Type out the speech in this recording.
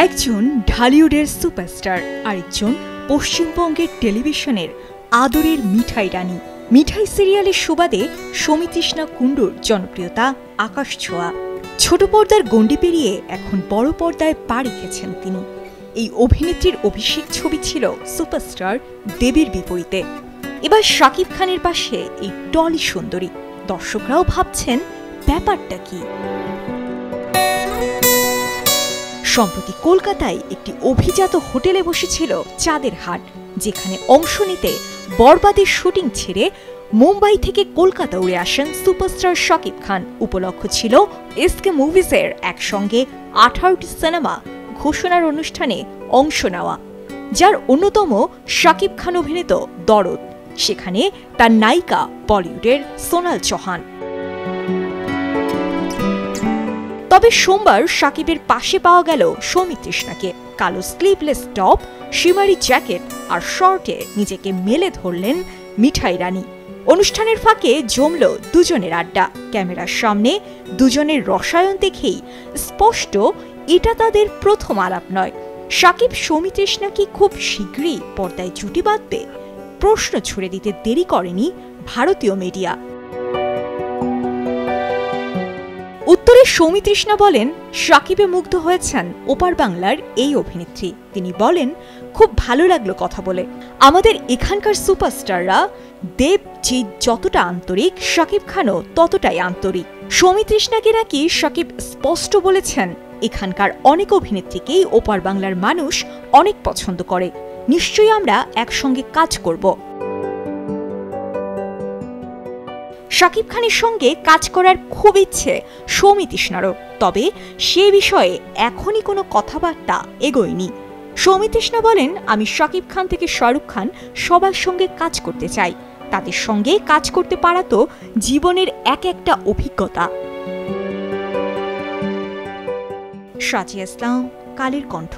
একজন ঢালিউডের সুপারস্টার, আরেকজন পশ্চিমবঙ্গের টেলিভিশনের আদরের মিঠাই রানী। মিঠাই সিরিয়ালের সুবাদে সৌমিতৃষ্ণা কুণ্ডুর জনপ্রিয়তা আকাশ ছোঁয়া। ছোট পর্দার গণ্ডি পেরিয়ে এখন বড় পর্দায় পা রেখেছেন তিনি। এই অভিনেত্রীর অভিষেক ছবি ছিল সুপারস্টার দেবীর বিপরীতে। এবার শাকিব খানের পাশে এই টলি সুন্দরী। দর্শকরাও ভাবছেন ব্যাপারটা কি। সম্প্রতি কলকাতায় একটি অভিজাত হোটেলে বসেছিল চাঁদের হাট, যেখানে অংশ নিতে বরবাদের শুটিং ছেড়ে মুম্বাই থেকে কলকাতা উড়ে আসেন সুপারস্টার শাকিব খান। উপলক্ষ ছিল এসকে মুভিজের একসঙ্গে 18টি সিনেমা ঘোষণার অনুষ্ঠানে অংশ নেওয়া, যার অন্যতম শাকিব খান অভিনীত দরদ। সেখানে তার নায়িকা বলিউডের সোনাল চৌহান। তবে সোমবার শাকিবের পাশে পাওয়া গেল সৌমিতৃষ্ণাকে। কালো স্লিভলেস টপ, শিমারি জ্যাকেট আর শর্টে নিজেকে মেলে ধরলেন মিঠাই রানী। অনুষ্ঠানের ফাঁকে জমল দুজনের আড্ডা। ক্যামেরার সামনে দুজনের রসায়ন দেখেই স্পষ্ট এটা তাদের প্রথম আলাপ নয়। শাকিব সৌমিতৃষ্ণা কি খুব শীঘ্রই পর্দায় জুটি বাঁধবে? প্রশ্ন ছুড়ে দিতে দেরি করেনি ভারতীয় মিডিয়া। উত্তরে সৌমিতৃষ্ণা বলেন, শাকিবে মুগ্ধ হয়েছেন ওপার বাংলার এই অভিনেত্রী। তিনি বলেন, খুব ভালো লাগলো কথা বলে। আমাদের এখানকার সুপারস্টাররা দেব যে যতটা আন্তরিক, শাকিব খানও ততটাই আন্তরিক। সৌমিতৃষ্ণাকে নাকি শাকিব স্পষ্ট বলেছেন, এখানকার অনেক অভিনেত্রীকেই ওপার বাংলার মানুষ অনেক পছন্দ করে। নিশ্চয়ই আমরা একসঙ্গে কাজ করব। শাকিব খানের সঙ্গে কাজ করার খুব ইচ্ছে সৌমিতৃষ্ণারও, তবে সে বিষয়ে এখনই কোনো কথাবার্তা এগোয়নি। সৌমিতৃষ্ণা বলেন, আমি শাকিব খান থেকে শাহরুখ খান সবার সঙ্গে কাজ করতে চাই। তাদের সঙ্গে কাজ করতে পারা তো জীবনের এক একটা অভিজ্ঞতা। সাজিয়া ইসলাম, কালের কণ্ঠ।